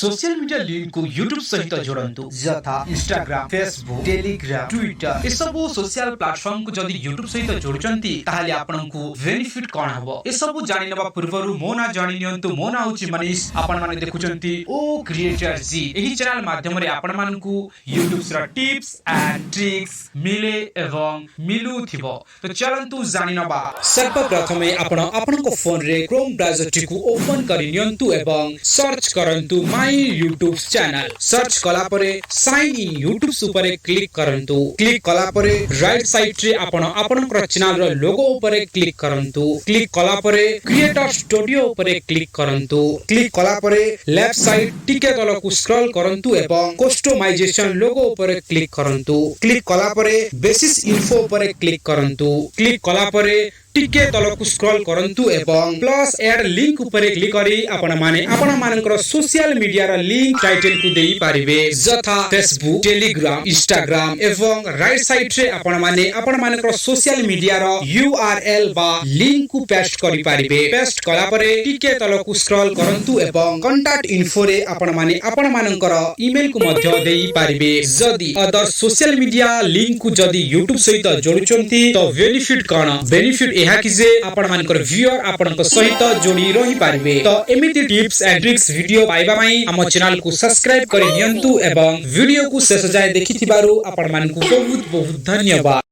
Social media link को YouTube सहित जोड़ंतु यथा इंस्टाग्राम फेसबुक टेलीग्राम ट्विटर ए सब सोशल प्लेटफॉर्म को जदि यूट्यूब सहित जोड़चंती ताहाले आपनकु बेनिफिट कोन हबो ए सब जानि नबा पूर्वरु मो ना जानि नियंतु मो ना होची मनीष आपण माने देखुचंती ओ क्रिएटर जी एही चैनल माध्यम रे आपण मानकु यूट्यूब रा टिप्स एंड ट्रिक्स मिले एवं मिलु थिबो तो चलंतु जानि नबा सर्वप्रथमे आपण आपनको फोन रे क्रोम ब्राउजर टिकु ओपन करि नियंतु एवं सर्च करंतु माय यूट्यूब चैनल सर्च कला परे साइन इन यूट्यूब उपरे क्लिक करंतु क्लिक कला परे राइट साइड रे आपण आपनकर चैनल रो लोगो उपरे क्लिक करंतु क्लिक कला परे क्रिएटर स्टूडियो उपरे क्लिक करंतु क्लिक कला परे लेफ्ट साइड टिके तलकु स्क्रॉल करंतु एवं कस्टमाइजेशन लोगो उपरे क्लिक करंतु क्लिक कला परे बेसिस इन्फो उपरे क्लिक करंतु क्लिक कला परे टिके तलकु स्क्रॉल करंतु एवं प्लस ऐड लिंक उपरे क्लिक करी आपण मानकर सोशल मीडिया रा लिंक टाइटल को देई पारिबे यथा फेसबुक टेलीग्राम इंस्टाग्राम एवं राइट साइड रे आपण मानकर सोशल मीडिया रा यूआरएल बा लिंक को पेस्ट करी पारिबे पेस्ट कला परे टिके तलकु स्क्रॉल करंतु एवं कांटेक्ट इन्फो रे आपण मानकर ईमेल को मध्य देई पारिबे जदी अदर सोशल मीडिया लिंक को जदी यूट्यूब सहित जोडुचंती तो बेनिफिट कोन बेनिफिट एहा कि जे आपण मानकर व्यूअर आपनक सहित जोड़ी रही पारिबे तो एमिति टिप्स एंड ट्रिक्स वीडियो पाइबा पई हम चैनल को सब्सक्राइब करि नियंतु एवं वीडियो को शेष जाय देखिथिबारु आपण मानकु बहुत बहुत धन्यवाद।